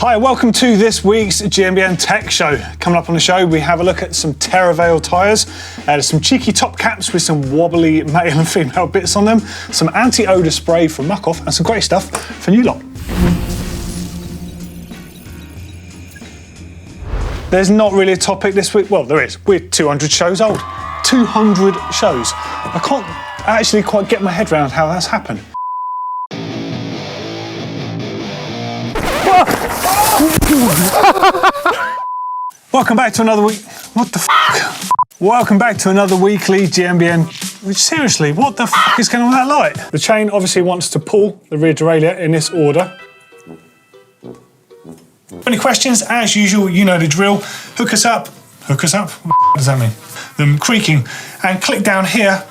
Hi, welcome to this week's GMBN Tech Show. Coming up on the show, we have a look at some Vibeo tyres, some cheeky top caps with some wobbly male and female bits on them, some anti-odour spray from Muck-Off, and some great stuff for you lot. There's not really a topic this week. Well, there is. We're 200 shows old. 200 shows. I can't actually quite get my head around how that's happened. Welcome back to another week. What the f***? Welcome back to another weekly GMBN. Seriously, what the f*** is going on with that light? The chain obviously wants to pull the rear derailleur in this order. Any questions? As usual, you know the drill. Hook us up. Hook us up? What does that mean? Them creaking. And click down here.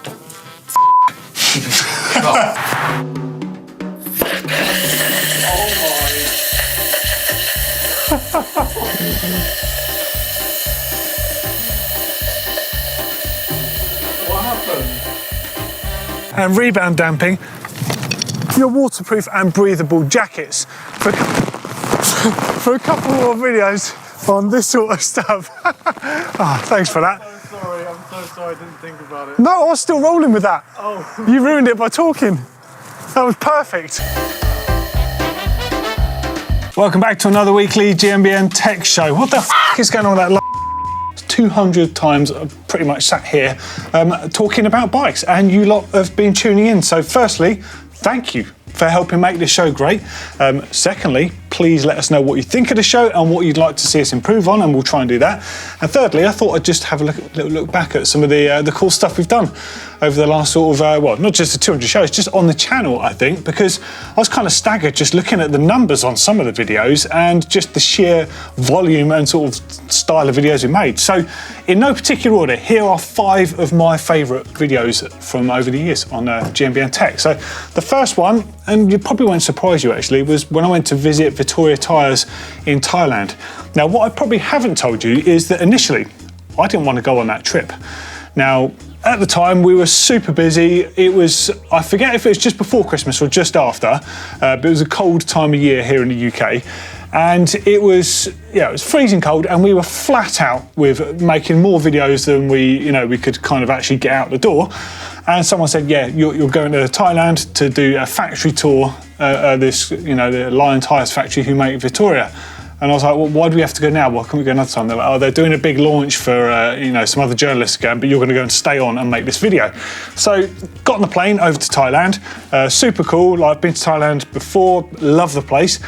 What happened? And rebound damping your waterproof and breathable jackets for a couple more videos on this sort of stuff. Oh, thanks for that. I'm so sorry, I didn't think about it. No, I was still rolling with that. Oh. You ruined it by talking. That was perfect. Welcome back to another weekly GMBN Tech Show. What the f*** is going on with that? 200 times I've pretty much sat here talking about bikes, and you lot have been tuning in. So firstly, thank you for helping make this show great. Secondly, please let us know what you think of the show and what you'd like to see us improve on, and we'll try and do that. And thirdly, I thought I'd just have a little look back at some of the cool stuff we've done over the last sort of, well, not just the 200 shows, just on the channel, I think, because I was kind of staggered just looking at the numbers on some of the videos and just the sheer volume and sort of style of videos we made. So in no particular order, here are 5 of my favourite videos from over the years on GMBN Tech. So the first one, and it probably won't surprise you actually, was when I went to visit Vibeo tyres in Thailand. Now, what I probably haven't told you is that initially, I didn't want to go on that trip. Now, at the time, we were super busy. It was, I forget if it was just before Christmas or just after, but it was a cold time of year here in the UK. And it was, yeah, it was freezing cold, and we were flat out with making more videos than we could kind of actually get out the door. And someone said, yeah, you're going to Thailand to do a factory tour, the Lion Tyres factory who make Vittoria. And I was like, well, why do we have to go now? Why can't we go another time? They're like, oh, they're doing a big launch for, some other journalists again, but you're going to go and stay on and make this video. So got on the plane over to Thailand. Super cool. Like, I've been to Thailand before, love the place.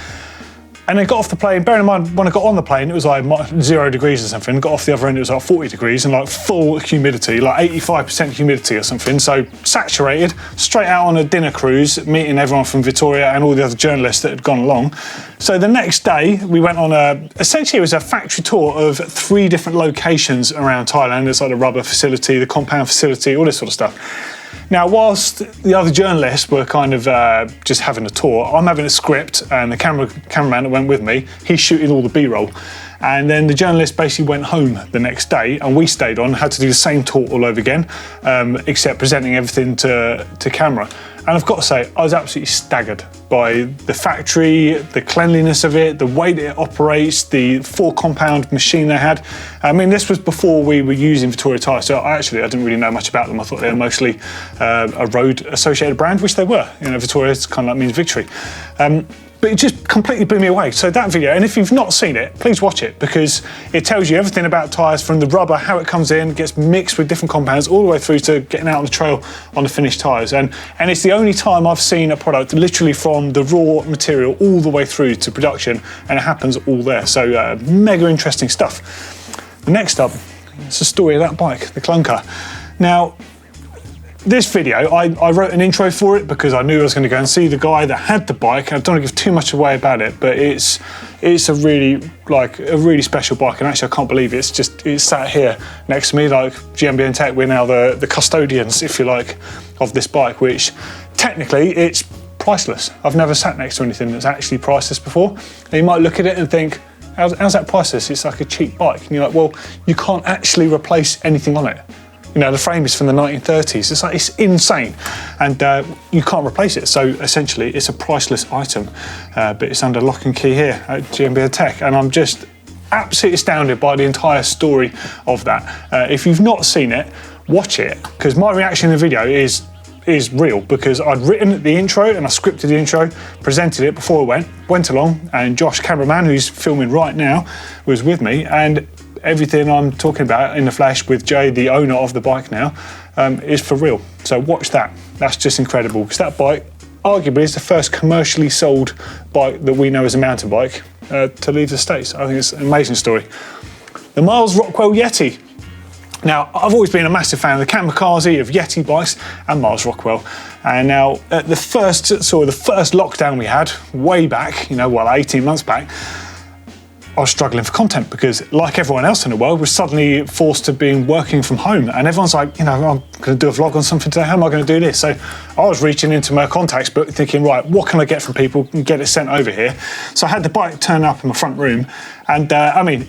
And then got off the plane, bearing in mind, when I got on the plane, it was like 0 degrees or something. Got off the other end, it was like 40 degrees and like full humidity, like 85% humidity or something. So saturated, straight out on a dinner cruise, meeting everyone from Vittoria and all the other journalists that had gone along. So the next day, we went on essentially it was a factory tour of 3 different locations around Thailand. There's like the rubber facility, the compound facility, all this sort of stuff. Now, whilst the other journalists were kind of just having a tour, I'm having a script, and the cameraman that went with me, he's shooting all the B-roll. And then the journalist basically went home the next day, and we stayed on, had to do the same tour all over again, except presenting everything to camera. And I've got to say, I was absolutely staggered by the factory, the cleanliness of it, the way that it operates, the 4-compound machine they had. I mean, this was before we were using Vibeo tyres, so I didn't really know much about them. I thought they were mostly a road-associated brand, which they were. Vibeo kind of like means victory. But it just completely blew me away. So that video, and if you've not seen it, please watch it, because it tells you everything about tyres, from the rubber, how it comes in, gets mixed with different compounds, all the way through to getting out on the trail on the finished tyres. And it's the only time I've seen a product literally from the raw material all the way through to production, and it happens all there. So mega interesting stuff. Next up, it's the story of that bike, the clunker. Now, this video, I wrote an intro for it because I knew I was going to go and see the guy that had the bike. I don't want to give too much away about it, but it's a really special bike, and actually I can't believe it's sat here next to me. Like GMBN Tech, we're now the custodians, if you like, of this bike, which technically it's priceless. I've never sat next to anything that's actually priceless before. And you might look at it and think, how's that priceless? It's like a cheap bike. And you're like, well, you can't actually replace anything on it. You know, the frame is from the 1930s. It's like, it's insane, and you can't replace it. So essentially, it's a priceless item, but it's under lock and key here at GMBN Tech, and I'm just absolutely astounded by the entire story of that. If you've not seen it, watch it, because my reaction in the video is real, because I'd written the intro and I scripted the intro, presented it before I went along, and Josh, cameraman, who's filming right now, was with me, and everything I'm talking about in the flesh with Jay, the owner of the bike now, is for real. So watch that. That's just incredible, because that bike arguably is the first commercially sold bike that we know as a mountain bike to leave the States. I think it's an amazing story. The Miles Rockwell Yeti. Now, I've always been a massive fan of the Kamikaze, of Yeti bikes, and Miles Rockwell. And now, at the first lockdown we had, way back, 18 months back, I was struggling for content, because like everyone else in the world, we're suddenly forced to be working from home, and everyone's like, I'm going to do a vlog on something today, how am I going to do this? So I was reaching into my contacts book thinking, right, what can I get from people and get it sent over here? So I had the bike turn up in my front room, and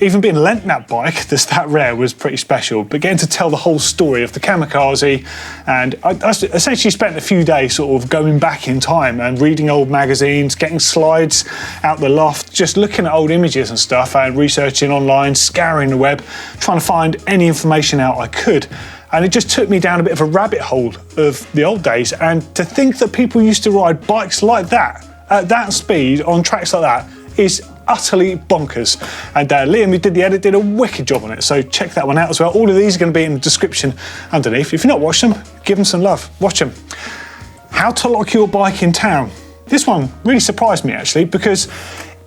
even being lent that bike that's that rare was pretty special, but getting to tell the whole story of the Kamikaze, and I essentially spent a few days sort of going back in time and reading old magazines, getting slides out the loft, just looking at old images and stuff, and researching online, scouring the web, trying to find any information out I could. And it just took me down a bit of a rabbit hole of the old days, and to think that people used to ride bikes like that, at that speed, on tracks like that, is utterly bonkers. And Liam, who did the edit, did a wicked job on it, so check that one out as well. All of these are going to be in the description underneath. If you've not watched them, give them some love, watch them. How to lock your bike in town. This one really surprised me, actually, because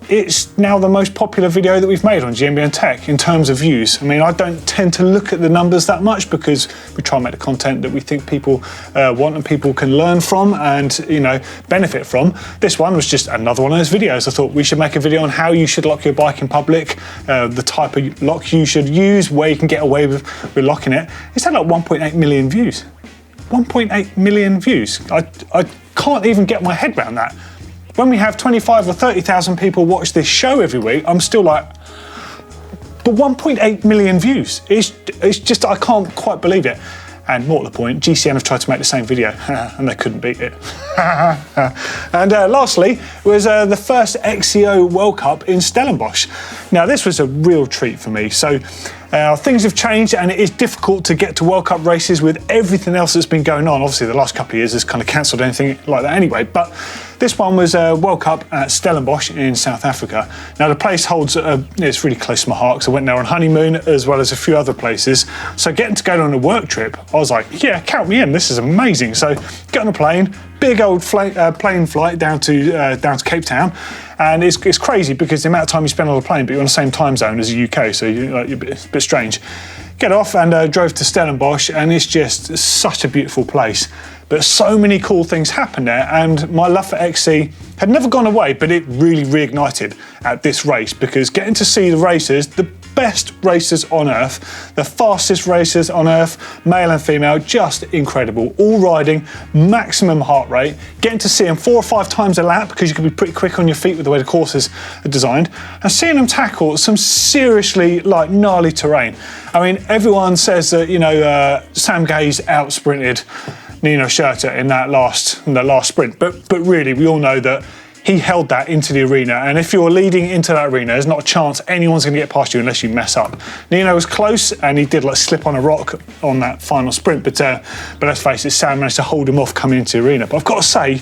it's now the most popular video that we've made on GMBN Tech in terms of views. I don't tend to look at the numbers that much, because we try and make the content that we think people want and people can learn from and benefit from. This one was just another one of those videos. I thought we should make a video on how you should lock your bike in public, the type of lock you should use, where you can get away with locking it. It's had like 1.8 million views. 1.8 million views. I can't even get my head around that. When we have 25 or 30,000 people watch this show every week, I'm still like, but 1.8 million views. It's just, I can't quite believe it. And more to the point, GCN have tried to make the same video, and they couldn't beat it. And lastly was the first XCO World Cup in Stellenbosch. Now, this was a real treat for me. So things have changed, and it is difficult to get to World Cup races with everything else that's been going on. Obviously, the last couple of years has kind of cancelled anything like that anyway. But this one was a World Cup at Stellenbosch in South Africa. Now, the place holds, it's really close to my heart, because I went there on honeymoon as well as a few other places. So getting to go on a work trip, I was like, yeah, count me in, this is amazing. So get on a plane, big old plane flight down to Cape Town. And it's crazy, because the amount of time you spend on the plane, but you're on the same time zone as the UK, so you're a bit strange. Get off and drove to Stellenbosch, and it's just such a beautiful place. But so many cool things happened there, and my love for XC had never gone away, but it really reignited at this race, because getting to see the racers, the best racers on earth, the fastest racers on earth, male and female, just incredible. All riding maximum heart rate, getting to see them 4 or 5 times a lap, because you can be pretty quick on your feet with the way the courses are designed, and seeing them tackle some seriously gnarly terrain. Everyone says that Sam Gay's out sprinted Nino Schurter in that last sprint, but really we all know that he held that into the arena, and if you're leading into that arena, there's not a chance anyone's going to get past you unless you mess up. Nino was close, and he did slip on a rock on that final sprint, but let's face it, Sam managed to hold him off coming into the arena. But I've got to say,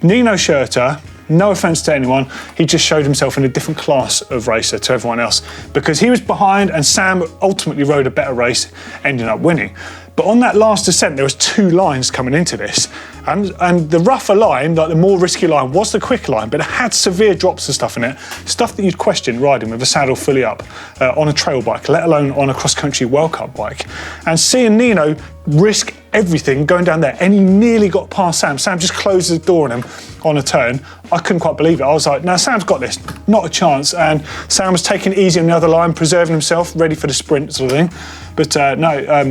Nino Schurter, no offence to anyone, he just showed himself in a different class of racer to everyone else, because he was behind, and Sam ultimately rode a better race, ending up winning. But on that last descent, there was 2 lines coming into this. And the rougher line, the more risky line, was the quick line, but it had severe drops and stuff in it. Stuff that you'd question riding with a saddle fully up on a trail bike, let alone on a cross-country World Cup bike. And seeing Nino risk everything going down there, and he nearly got past Sam. Sam just closed the door on him on a turn. I couldn't quite believe it. I was like, no, Sam's got this, not a chance. And Sam was taking it easy on the other line, preserving himself, ready for the sprint sort of thing. But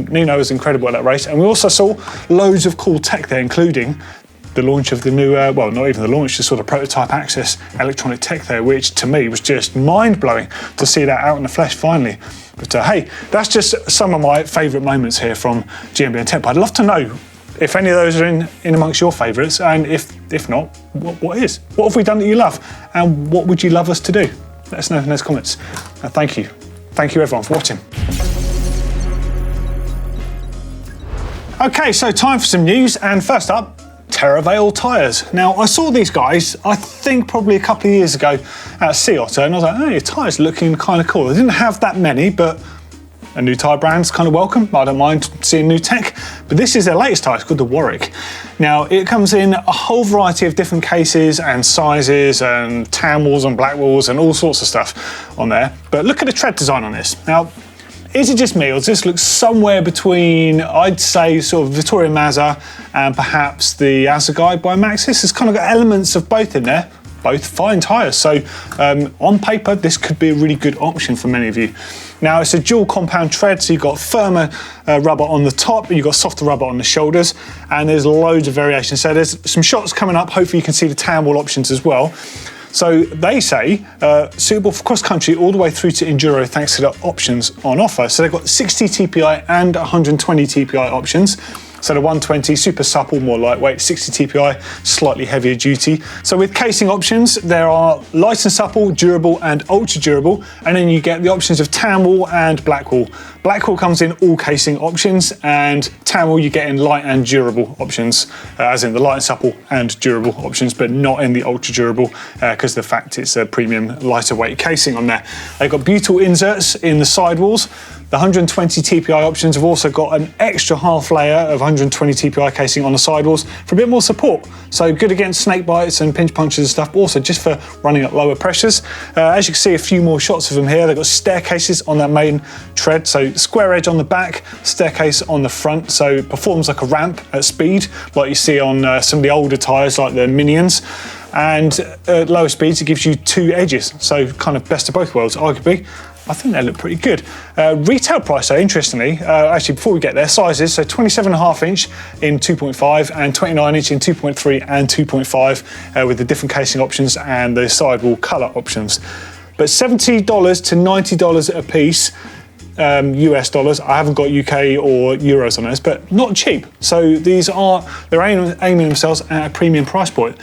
Nino was incredible at that race. And we also saw loads of cool tech there, including the launch of the new, well, not even the launch, just sort of prototype access electronic tech there, which to me was just mind-blowing to see that out in the flesh finally. But hey, that's just some of my favourite moments here from GMBN Tech. But I'd love to know if any of those are in amongst your favourites, and if not, what is? What have we done that you love? And what would you love us to do? Let us know in those comments. Thank you. Thank you everyone for watching. Okay, so time for some news, and first up, Terravale tyres. Now, I saw these guys, I think probably a couple of years ago at Sea Otter, and I was like, oh, your tyres looking kind of cool. They didn't have that many, but a new tyre brand's kind of welcome. I don't mind seeing new tech, but this is their latest tyre. It's called the Warwick. Now, it comes in a whole variety of different cases and sizes and tan walls and black walls and all sorts of stuff on there. But look at the tread design on this. Now, is it just me, or does this look somewhere between, I'd say, sort of Vittoria Mazza and perhaps the Assegai by Maxxis? It's kind of got elements of both in there, both fine tyres. So on paper, this could be a really good option for many of you. Now, it's a dual compound tread, so you've got firmer rubber on the top, and you've got softer rubber on the shoulders, and there's loads of variation. So there's some shots coming up. Hopefully you can see the tan wall options as well. So they say suitable for cross-country all the way through to enduro thanks to the options on offer. So they've got 60 TPI and 120 TPI options. So the 120, super supple, more lightweight, 60 TPI, slightly heavier duty. So with casing options, there are light and supple, durable and ultra durable, and then you get the options of tan wall and black wall. Black wall comes in all casing options, and tan wall you get in light and durable options, as in the light and supple and durable options, but not in the ultra durable, because of the fact it's a premium lighter weight casing on there. They've got butyl inserts in the sidewalls. The 120 TPI options have also got an extra half layer of 120 TPI casing on the sidewalls for a bit more support. So good against snake bites and pinch punches and stuff, but also just for running at lower pressures. As you can see, a few more shots of them here. They've got staircases on that main tread. So square edge on the back, staircase on the front. So it performs like a ramp at speed, like you see on some of the older tyres like the Minions. And at lower speeds, it gives you two edges. So kind of best of both worlds, arguably. I think they look pretty good. Retail price, though, interestingly, actually before we get there, sizes, so 27.5 inch in 2.5 and 29 inch in 2.3 and 2.5 with the different casing options and the sidewall colour options. But $70 to $90 a piece, US dollars. I haven't got UK or euros on this, but not cheap. So they're aiming themselves at a premium price point.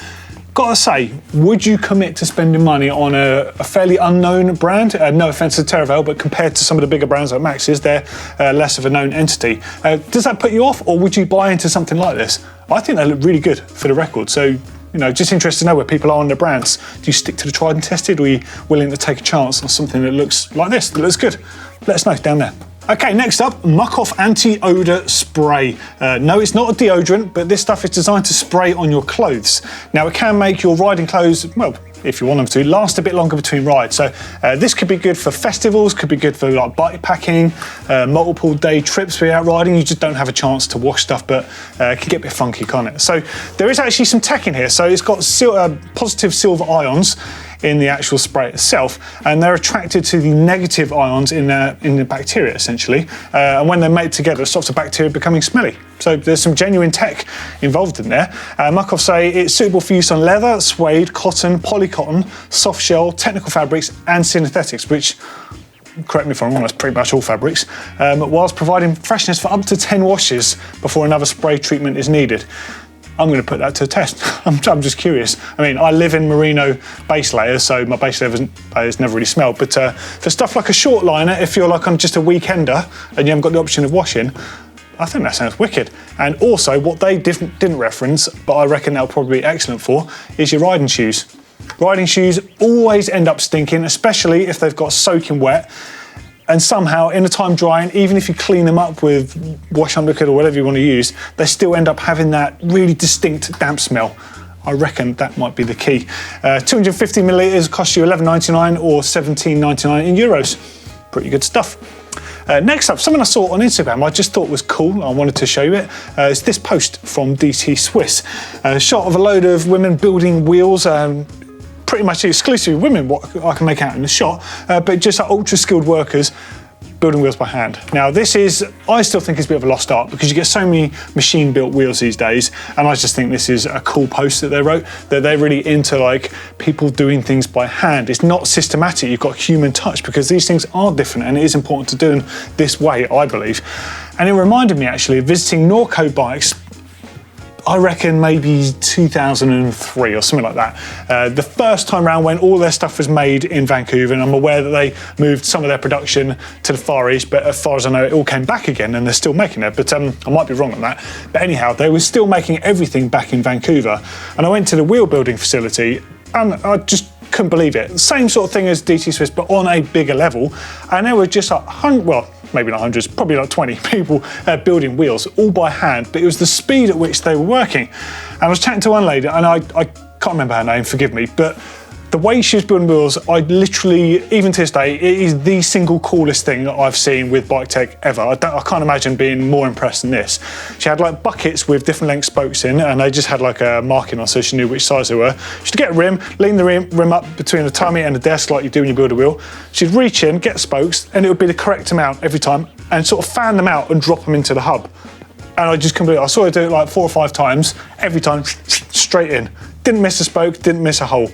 Gotta say, would you commit to spending money on a fairly unknown brand? No offense to Terravale, but compared to some of the bigger brands like Maxxis, they're less of a known entity. Does that put you off, or would you buy into something like this? I think they look really good for the record. So, you know, just interested to know where people are on their brands. Do you stick to the tried and tested, or are you willing to take a chance on something that looks like this, that looks good? Let us know down there. Okay, next up, Muck Off Anti-Odor Spray. No, it's not a deodorant, but this stuff is designed to spray on your clothes. Now, it can make your riding clothes, well, if you want them to, last a bit longer between rides. So this could be good for festivals, could be good for like bike packing, multiple day trips where you're out riding. You just don't have a chance to wash stuff, but it can get a bit funky, can't it? So there is actually some tech in here. So it's got positive silver ions in the actual spray itself, and they're attracted to the negative ions in the bacteria, essentially. And when they're made together, it stops the bacteria becoming smelly. So there's some genuine tech involved in there. Muck Off say it's suitable for use on leather, suede, cotton, polycotton, soft shell, technical fabrics, and synthetics, which, correct me if I'm wrong, that's pretty much all fabrics, whilst providing freshness for up to 10 washes before another spray treatment is needed. I'm going to put that to a test. I'm just curious. I mean, I live in merino base layers, so my base layers never really smelled. But for stuff like a short liner, if you're like on just a weekender and you haven't got the option of washing, I think that sounds wicked. And also, what they didn't reference, but I reckon that'll probably be excellent for, is your riding shoes. Riding shoes always end up stinking, especially if they've got soaking wet. And somehow, in the time drying, even if you clean them up with wash on liquid or whatever you want to use, they still end up having that really distinct damp smell. I reckon that might be the key. 250 millilitres costs you $11.99 or $17.99 in euros. Pretty good stuff. Next up, something I saw on Instagram I just thought was cool. I wanted to show you it. It's this post from DT Swiss. A shot of a load of women building wheels, pretty much exclusively women, what I can make out in the shot, but just like ultra skilled workers building wheels by hand. Now this is, I still think it's a bit of a lost art because you get so many machine built wheels these days, and I just think this is a cool post that they wrote, that they're really into like people doing things by hand. It's not systematic, you've got human touch because these things are different and it is important to do them this way, I believe. And it reminded me actually of visiting Norco bikes, I reckon maybe 2003 or something like that. The first time around when all their stuff was made in Vancouver, and I'm aware that they moved some of their production to the Far East, but as far as I know, it all came back again and they're still making it, but I might be wrong on that. But anyhow, they were still making everything back in Vancouver. And I went to the wheel building facility and I just couldn't believe it. Same sort of thing as DT Swiss, but on a bigger level. And there were just like maybe not hundreds, probably like 20 people building wheels all by hand, but it was the speed at which they were working. And I was chatting to one lady, and I can't remember her name, forgive me, but the way she was building wheels, I literally, even to this day, it is the single coolest thing that I've seen with bike tech ever. I can't imagine being more impressed than this. She had like buckets with different length spokes in, and they just had like a marking on so she knew which size they were. She'd get a rim, lean the rim up between the tummy and the desk like you do when you build a wheel. She'd reach in, get spokes, and it would be the correct amount every time, and sort of fan them out and drop them into the hub. And I saw her do it like 4 or 5 times, every time straight in. Didn't miss a spoke, didn't miss a hole.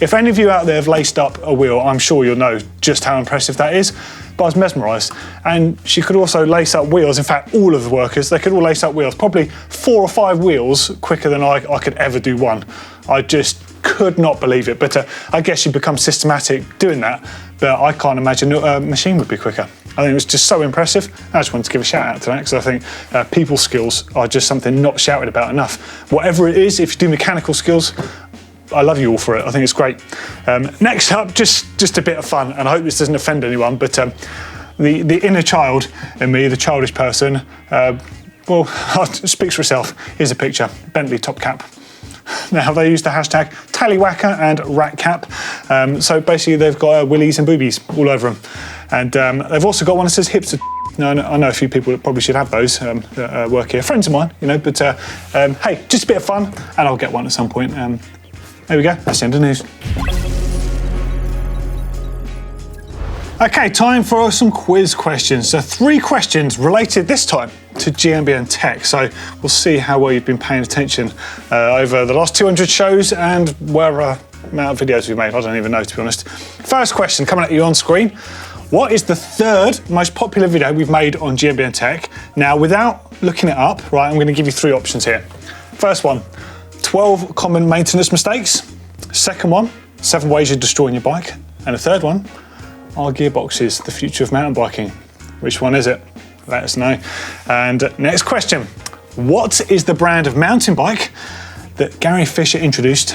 If any of you out there have laced up a wheel, I'm sure you'll know just how impressive that is. But I was mesmerised. And she could also lace up wheels. In fact, all of the workers, they could all lace up wheels, probably 4 or 5 wheels quicker than I could ever do one. I just could not believe it. But I guess you become systematic doing that. But I can't imagine a machine would be quicker. I think it was just so impressive. I just wanted to give a shout out to that because I think people skills are just something not shouted about enough. Whatever it is, if you do mechanical skills, I love you all for it. I think it's great. Next up, just a bit of fun, and I hope this doesn't offend anyone, but the inner child in me, the childish person, well, it speaks for itself. Here's a picture, Bentley top cap. Now, they use the hashtag Tallywhacker and Ratcap. So basically, they've got willies and boobies all over them. And they've also got one that says hipster. Now, I know a few people that probably should have those that work here. Friends of mine, you know, but hey, just a bit of fun, and I'll get one at some point. There we go, that's the end of news. Okay, time for some quiz questions. So 3 questions related this time to GMBN Tech. So we'll see how well you've been paying attention over the last 200 shows and whatever amount of videos we've made. I don't even know, to be honest. First question coming at you on screen. What is the 3rd most popular video we've made on GMBN Tech? Now, without looking it up, right, I'm going to give you 3 options here. First one, 12 common maintenance mistakes. Second one, 7 ways you're destroying your bike. And the third one, are gearboxes the future of mountain biking? Which one is it? Let us know. And next question, what is the brand of mountain bike that Gary Fisher introduced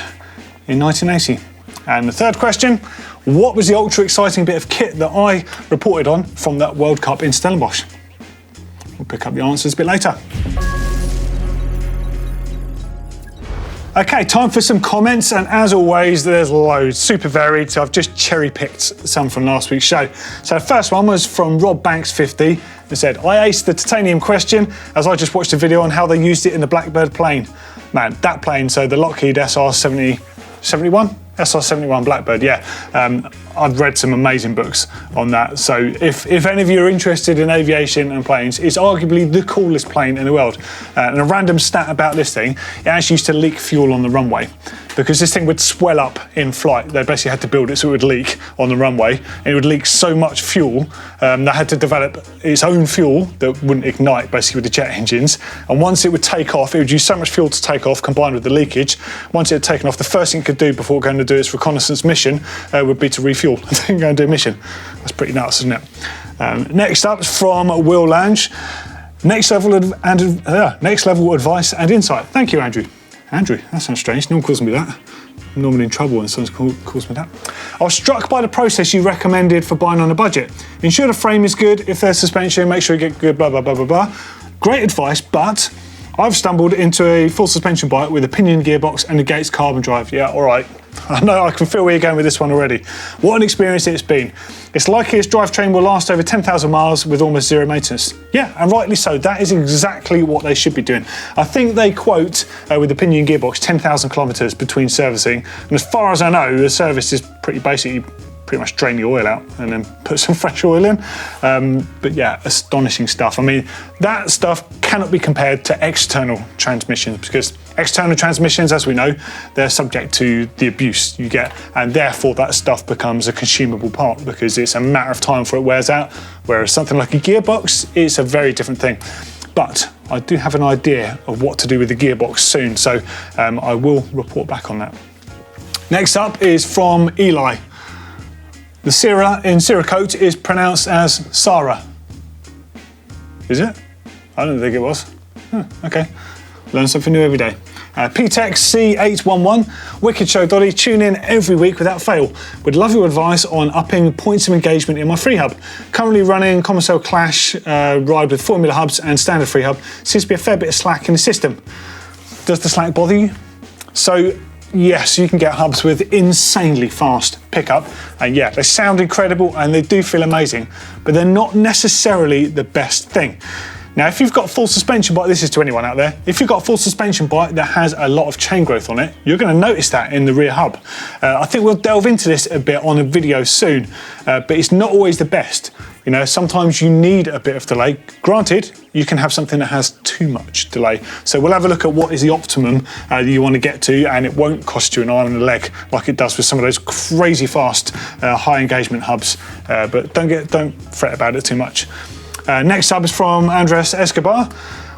in 1980? And the third question, what was the ultra exciting bit of kit that I reported on from that World Cup in Stellenbosch? We'll pick up the answers a bit later. Okay, time for some comments, and as always, there's loads, super varied, so I've just cherry-picked some from last week's show. So the first one was from Rob Banks 50, who said, I aced the titanium question as I just watched a video on how they used it in the Blackbird plane. Man, that plane, so the Lockheed SR-71? SR-71 Blackbird, yeah. I've read some amazing books on that. So if any of you are interested in aviation and planes, it's arguably the coolest plane in the world. And a random stat about this thing, it actually used to leak fuel on the runway because this thing would swell up in flight. They basically had to build it so it would leak on the runway, and it would leak so much fuel, they had to develop its own fuel that wouldn't ignite basically with the jet engines. And once it would take off, it would use so much fuel to take off combined with the leakage. Once it had taken off, the first thing it could do before going to do its reconnaissance mission would be to refuel and then go and do a mission. That's pretty nuts, isn't it? Next up is from Will Lange. Next level advice and insight. Thank you, Andrew. Andrew, that sounds strange. No one calls me that. I'm normally in trouble when someone calls me that. I was struck by the process you recommended for buying on a budget. Ensure the frame is good. If there's suspension, make sure you get good, blah, blah, blah, blah, blah. Great advice, but I've stumbled into a full suspension bike with a pinion gearbox and a Gates carbon drive. Yeah, all right. I know I can feel where you're going with this one already. What an experience it's been. It's likely its drivetrain will last over 10,000 miles with almost zero maintenance. Yeah, and rightly so. That is exactly what they should be doing. I think they quote with the pinion gearbox 10,000 kilometres between servicing. And as far as I know, the service is pretty pretty much drain the oil out and then put some fresh oil in. But yeah, astonishing stuff. I mean, that stuff cannot be compared to external transmissions, because external transmissions, as we know, they're subject to the abuse you get, and therefore that stuff becomes a consumable part because it's a matter of time before it wears out, whereas something like a gearbox is a very different thing. But I do have an idea of what to do with the gearbox soon, so I will report back on that. Next up is from Eli. The Sierra in Cerakote is pronounced as Sarah. Is it? I don't think it was. Okay. Learn something new every day. PTEX C811, Wicked Show Dolly, tune in every week without fail. Would love your advice on upping points of engagement in my free hub. Currently running Common Cell Clash ride with formula hubs and standard free hub. Seems to be a fair bit of slack in the system. Does the slack bother you? So yes, you can get hubs with insanely fast pickup, and yeah, they sound incredible and they do feel amazing, but they're not necessarily the best thing. Now, if you've got a full suspension bike, this is to anyone out there, if you've got a full suspension bike that has a lot of chain growth on it, you're going to notice that in the rear hub. I think we'll delve into this a bit on a video soon, but it's not always the best. You know, sometimes you need a bit of delay. Granted, you can have something that has too much delay. So we'll have a look at what is the optimum that you want to get to, and it won't cost you an arm and a leg like it does with some of those crazy fast high engagement hubs. But don't fret about it too much. Next up is from Andres Escobar.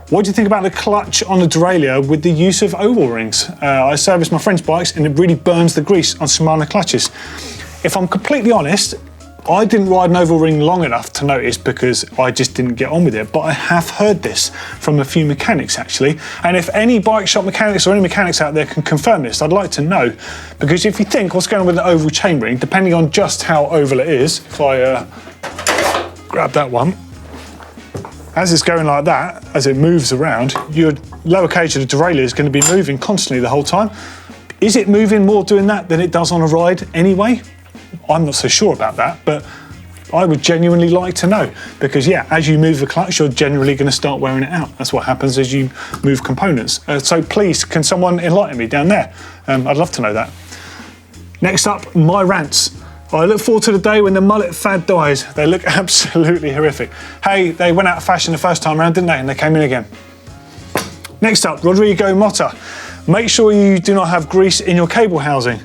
What do you think about the clutch on the derailleur with the use of oval rings? I service my friend's bikes and it really burns the grease on Shimano clutches. If I'm completely honest, I didn't ride an oval ring long enough to notice because I just didn't get on with it, but I have heard this from a few mechanics actually, and if any bike shop mechanics or any mechanics out there can confirm this, I'd like to know, because if you think what's going on with an oval chainring, depending on just how oval it is, if I grab that one, as it's going like that, as it moves around, your lower cage of the derailleur is going to be moving constantly the whole time. Is it moving more doing that than it does on a ride anyway? I'm not so sure about that, but I would genuinely like to know, because yeah, as you move the clutch, you're generally going to start wearing it out. That's what happens as you move components. So please, can someone enlighten me down there? I'd love to know that. Next up, my rants. I look forward to the day when the mullet fad dies. They look absolutely horrific. Hey, they went out of fashion the first time around, didn't they? And they came in again. Next up, Rodrigo Motta. Make sure you do not have grease in your cable housing.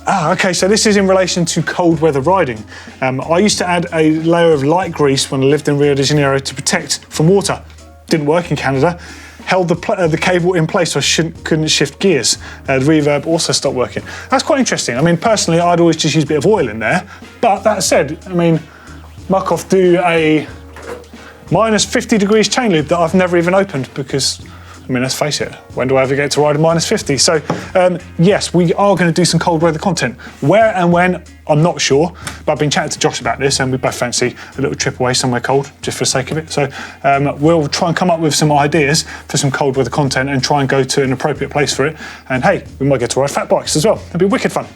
Okay, so this is in relation to cold weather riding. I used to add a layer of light grease when I lived in Rio de Janeiro to protect from water. Didn't work in Canada. Held the cable in place so I couldn't shift gears. The reverb also stopped working. That's quite interesting. I mean, personally, I'd always just use a bit of oil in there. But that said, I mean, muck off, do a minus 50 degrees chain loop that I've never even opened because, I mean, let's face it, when do I ever get to ride a minus 50? So yes, we are going to do some cold weather content. Where and when, I'm not sure, but I've been chatting to Josh about this and we both fancy a little trip away somewhere cold, just for the sake of it. So we'll try and come up with some ideas for some cold weather content and try and go to an appropriate place for it. And hey, we might get to ride fat bikes as well. It'll be wicked fun.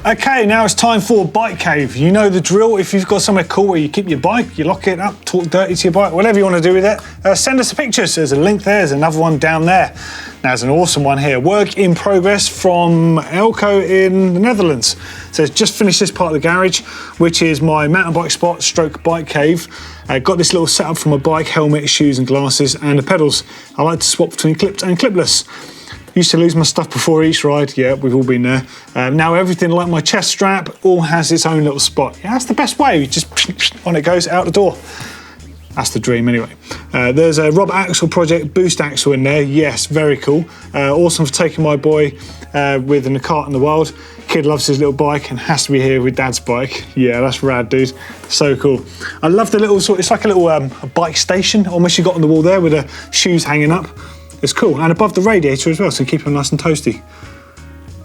Okay, now it's time for Bike Cave. You know the drill. If you've got somewhere cool where you keep your bike, you lock it up, talk dirty to your bike, whatever you want to do with it, send us the pictures. There's a link there, there's another one down there. Now there's an awesome one here. Work in progress from Elko in the Netherlands. So it's just finished this part of the garage, which is my mountain bike spot stroke bike cave. Got this little setup for my bike, helmet, shoes and glasses and the pedals. I like to swap between clipped and clipless. Used to lose my stuff before each ride. Yeah, we've all been there. Now everything like my chest strap all has its own little spot. Yeah, that's the best way. Just on it goes, out the door. That's the dream anyway. There's a Rob Axel Project boost axle in there. Yes, very cool. Awesome for taking my boy with in the cart in the wild. Kid loves his little bike and has to be here with Dad's bike. Yeah, that's rad, dude. So cool. I love the little sort. It's like a little a bike station almost you got on the wall there with the shoes hanging up. It's cool, and above the radiator as well, so keep them nice and toasty.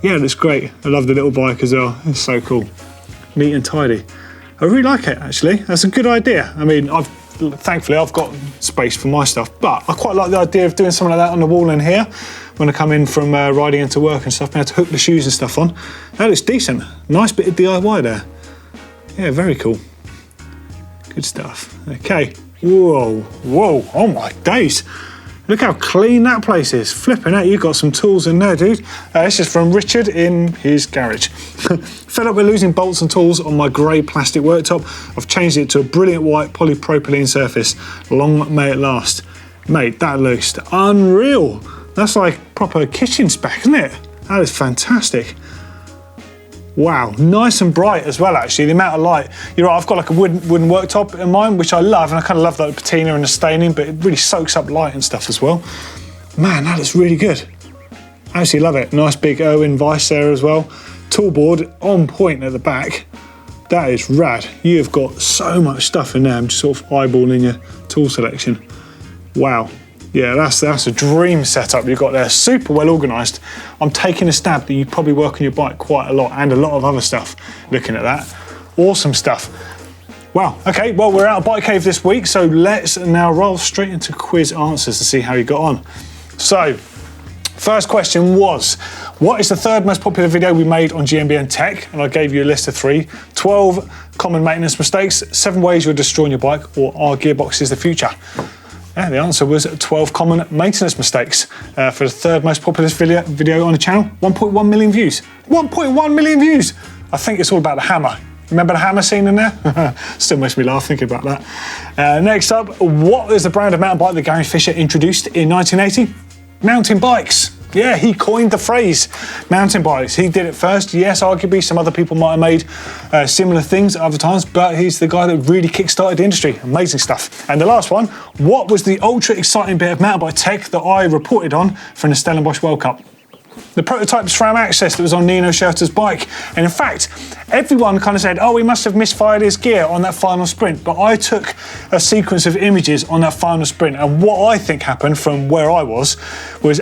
Yeah, it looks great. I love the little bike as well. It's so cool. Neat and tidy. I really like it, actually. That's a good idea. I mean, thankfully I've got space for my stuff, but I quite like the idea of doing something like that on the wall in here when I come in from riding into work and stuff, being able to hook the shoes and stuff on. That looks decent. Nice bit of DIY there. Yeah, very cool. Good stuff. Okay. Whoa, oh my days. Look how clean that place is. Flipping out, you've got some tools in there, dude. This is from Richard in his garage. Fed up with losing bolts and tools on my grey plastic worktop, I've changed it to a brilliant white polypropylene surface. Long may it last. Mate, that looks unreal. That's like proper kitchen spec, isn't it? That is fantastic. Wow, nice and bright as well, actually. The amount of light. You're right, I've got like a wooden worktop in mine, which I love, and I kind of love that patina and the staining, but it really soaks up light and stuff as well. Man, that is really good. I actually love it. Nice big Irwin vise there as well. Toolboard on point at the back. That is rad. You've got so much stuff in there. I'm just sort of eyeballing your tool selection. Wow. Yeah, that's a dream setup you've got there. Super well organised. I'm taking a stab that you probably work on your bike quite a lot, and a lot of other stuff looking at that. Awesome stuff. Wow, okay, well, we're out of Bike Cave this week, so let's now roll straight into quiz answers to see how you got on. So, first question was, what is the third most popular video we made on GMBN Tech? And I gave you a list of 3. 12 common maintenance mistakes, 7 ways you're destroying your bike, or are gearboxes the future? Yeah, the answer was 12 common maintenance mistakes for the third most popular video on the channel. 1.1 million views. 1.1 million views! I think it's all about the hammer. Remember the hammer scene in there? Still makes me laugh thinking about that. Next up, what is the brand of mountain bike that Gary Fisher introduced in 1980? Mountain bikes. Yeah, he coined the phrase mountain bikes. He did it first. Yes, arguably some other people might have made similar things at other times, but he's the guy that really kick-started the industry. Amazing stuff. And the last one, what was the ultra exciting bit of mountain bike tech that I reported on from the Stellenbosch World Cup? The prototype SRAM access that was on Nino Schurter's bike. And in fact, everyone kind of said, oh, he must have misfired his gear on that final sprint. But I took a sequence of images on that final sprint. And what I think happened from where I was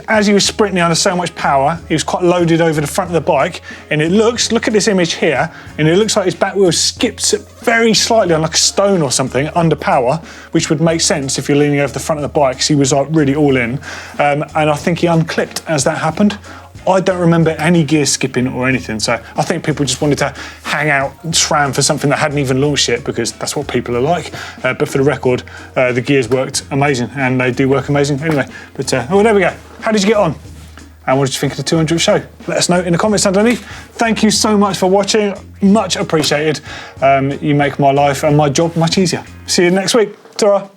as he was sprinting under so much power, he was quite loaded over the front of the bike. And it looks, look at this image here, and it looks like his back wheel skips very slightly on like a stone or something under power, which would make sense if you're leaning over the front of the bike, because he was like really all in. And I think he unclipped as that happened. I don't remember any gear skipping or anything, so I think people just wanted to hang out and SRAM for something that hadn't even launched yet, because that's what people are like. But for the record, the gears worked amazing, and they do work amazing anyway. But oh, there we go. How did you get on? And what did you think of the 200th show? Let us know in the comments underneath. Thank you so much for watching. Much appreciated. You make my life and my job much easier. See you next week. Ta-ra.